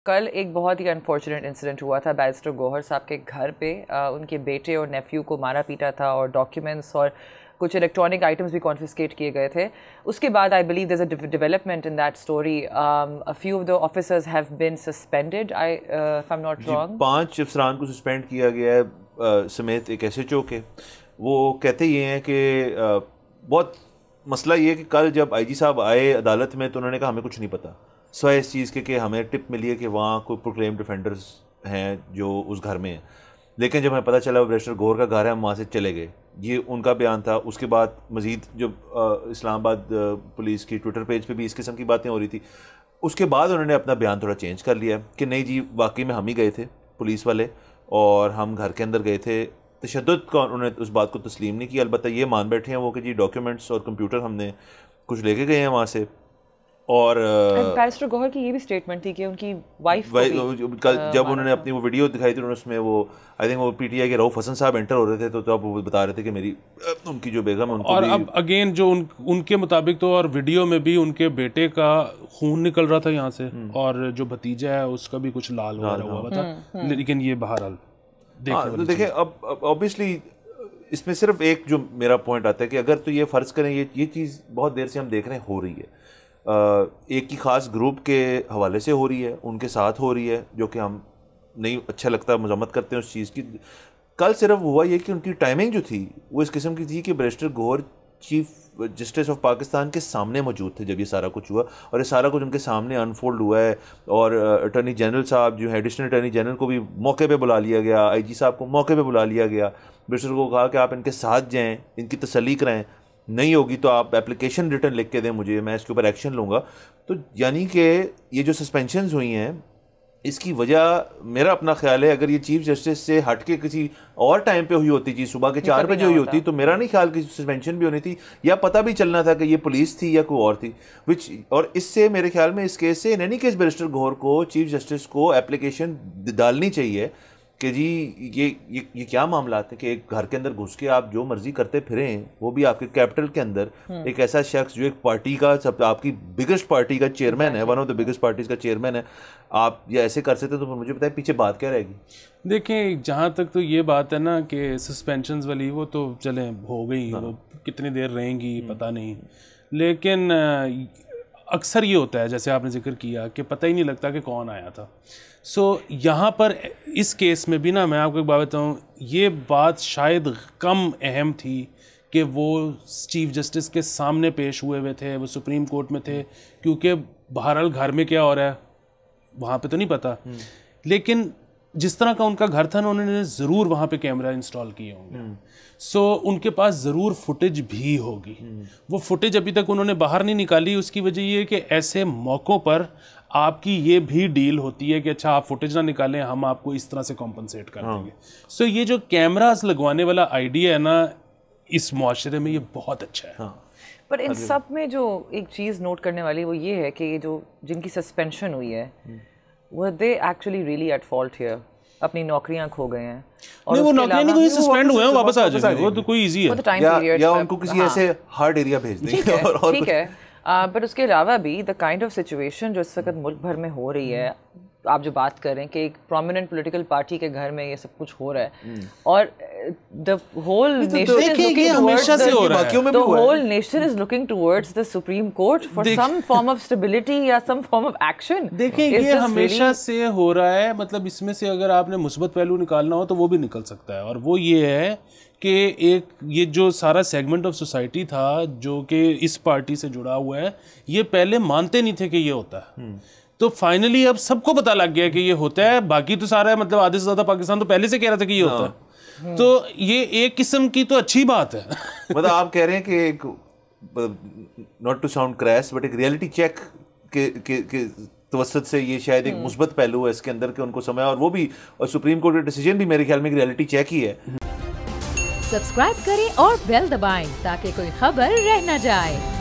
कल एक बहुत ही अनफॉर्चुनेट इंसिडेंट हुआ था बैरिस्टर गौहर साहब के घर पे। उनके बेटे और नेफ्यू को मारा पीटा था और डॉक्यूमेंट्स और कुछ इलेक्ट्रॉनिक आइटम्स भी कॉन्फिस्केट किए गए थे। उसके बाद I believe there is a development in that story. A few of the officers have been suspended, if I am not wrong. 5 अफसरान को सस्पेंड किया गया है समेत एक SHO के। वो कहते ये हैं कि बहुत मसला ये है कि कल जब IG साहब आए अदालत में तो उन्होंने कहा हमें कुछ नहीं पता, सिवाय इस चीज़ के कि हमें टिप मिली है कि वहाँ कोई प्रोक्लेम डिफेंडर्स हैं जो उस घर में हैं। लेकिन जब हमें पता चला वो बैरिस्टर गौहर का घर है, हम वहाँ से चले गए। ये उनका बयान था। उसके बाद मज़ीद जो इस्लामाबाद पुलिस की ट्विटर पेज पे भी इस किस्म की बातें हो रही थी। उसके बाद उन्होंने अपना बयान थोड़ा चेंज कर लिया कि नहीं जी, वाकई में हम ही गए थे पुलिस वाले और हम घर के अंदर गए थे। तशद्दुद का उन्होंने उस बात को तस्लीम नहीं किया। अलबत्ता ये मान बैठे हैं वो कि जी डॉक्यूमेंट्स और कंप्यूटर हमने कुछ लेके गए हैं वहाँ से। और बैरिस्टर गौहर की ये भी स्टेटमेंट थी कि उनकी वाइफ कल जब उन्होंने अपनी वो वीडियो दिखाई थी उसमें वो आई थिंक वो PTI के रऊफ हसन साहब एंटर हो रहे थे तो तब वो बता रहे थे कि मेरी उनकी जो बेगम है उनको और अब अगेन जो उनके मुताबिक तो और वीडियो में भी उनके बेटे का खून निकल रहा था यहाँ से और जो भतीजा है उसका भी कुछ लाल हुआ था। लेकिन ये बहरहाल देखिए अब ऑब्वियसली इसमें सिर्फ एक जो मेरा पॉइंट आता है कि अगर तो ये फ़र्ज़ करें ये चीज़ बहुत देर से हम देख रहे हैं हो रही है, एक ही ख़ास ग्रुप के हवाले से हो रही है, उनके साथ हो रही है, जो कि हम नहीं अच्छा लगता, मज़म्मत करते हैं उस चीज़ की। कल सिर्फ हुआ ये कि उनकी टाइमिंग जो थी वो इस किस्म की थी कि barrister Gauhar chief justice of Pakistan के सामने मौजूद थे जब ये सारा कुछ हुआ और ये सारा कुछ उनके सामने अनफोल्ड हुआ है। और अटॉर्नी जनरल साहब जो है, एडिशनल अटॉर्नी जनरल को भी मौके पे बुला लिया गया, IG साहब को मौके पे बुला लिया गया। बैरिस्टर को कहा कि आप इनके साथ जाएँ, इनकी तसल्ली कराएँ, नहीं होगी तो आप एप्लीकेशन रिटर्न लिख के दें मुझे, मैं इसके ऊपर एक्शन लूँगा। तो यानी कि ये जो सस्पेंशंस हुई हैं इसकी वजह मेरा अपना ख्याल है अगर ये चीफ जस्टिस से हट के किसी और टाइम पे हुई होती, जी सुबह के 4 बजे हुई होती, तो मेरा नहीं ख्याल कि सस्पेंशन भी होनी थी या पता भी चलना था कि ये पुलिस थी या कोई और थी। और इससे मेरे ख्याल में इस केस से in any case barrister Gauhar को चीफ जस्टिस को एप्लीकेशन डालनी चाहिए कि जी ये क्या मामला है कि एक घर के अंदर घुस के आप जो मर्जी करते फिरें, वो भी आपके कैपिटल के अंदर। एक ऐसा शख्स जो एक पार्टी का सब आपकी बिगेस्ट पार्टी का चेयरमैन है, one of the biggest parties का चेयरमैन है, आप ये ऐसे कर सकते तो मुझे बताएं पीछे बात क्या रहेगी। देखें जहाँ तक तो ये बात है ना कि सस्पेंशंस वाली वो तो चले हो गई, वो कितनी देर रहेंगी पता नहीं। लेकिन अक्सर ये होता है जैसे आपने जिक्र किया कि पता ही नहीं लगता कि कौन आया था। यहाँ पर इस केस में भी ना मैं आपको एक बात बताऊँ, ये बात शायद कम अहम थी कि वो चीफ जस्टिस के सामने पेश हुए थे, वो सुप्रीम कोर्ट में थे, क्योंकि बहरहाल घर में क्या हो रहा है वहाँ पे तो नहीं पता। लेकिन जिस तरह का उनका घर था ना, उन्होंने ज़रूर वहाँ पे कैमरा इंस्टॉल किए होंगे। उनके पास ज़रूर फुटेज भी होगी। वो फुटेज अभी तक उन्होंने बाहर नहीं निकाली। उसकी वजह ये है कि ऐसे मौक़ों पर आपकी ये भी डील होती है कि अच्छा आप फुटेज ना निकालें, हम आपको इस तरह से कॉम्पनसेट कर देंगे। ये जो कैमरास लगवाने वाला आइडिया है ना, इस मुआशरे में ये बहुत अच्छा है। पर इन सब में जो एक चीज़ नोट करने वाली वो ये है कि ये जो जिनकी सस्पेंशन हुई है वो they actually really at fault here, अपनी नौकरियां खो गए हैं। और नहीं, वो नौकरियां नहीं, सस्पेंड हुए हैं, वापस आ जाएंगे, वो तो कोई इजी है। या उनको किसी ऐसे हार्ड एरिया भेज देंगे। ठीक है, बट उसके अलावा भी द काइंड ऑफ सिचुएशन जो इस वक्त मुल्क भर में हो रही है, आप जो बात कर रहे हैं कि एक प्रोमिनेंट पॉलिटिकल पार्टी के घर में ये सब कुछ हो रहा है और the whole nation is looking towards the supreme court for some form of stability या सम फॉर्म ऑफ एक्शन। देखिए ये हमेशा से हो रहा है, मतलब इसमें से अगर आपने मुस्बत पहलू निकालना हो तो वो भी निकल सकता है। और वो ये है कि एक ये जो सारा सेगमेंट ऑफ सोसाइटी था जो कि इस पार्टी से जुड़ा हुआ है, ये पहले मानते नहीं थे कि ये होता है, तो फाइनली अब सबको पता लग गया कि ये होता है। बाकी तो सारा मतलब आधे से ज़्यादा पाकिस्तान तो पहले से कह रहा था कि ये होता है। तो ये एक किस्म की तो अच्छी बात है। मतलब आप कह रहे हैं कि एक not to sound crass but एक रियलिटी चेक के तवस्सुत से ये शायद एक मुस्बत पहलू है इसके अंदर के उनको समय, और वो भी और सुप्रीम कोर्ट का डिसीजन भी मेरे ख्याल में एक रियलिटी चेक ही है। सब्सक्राइब करें और बेल दबाएं ताकि कोई खबर रह न जाए।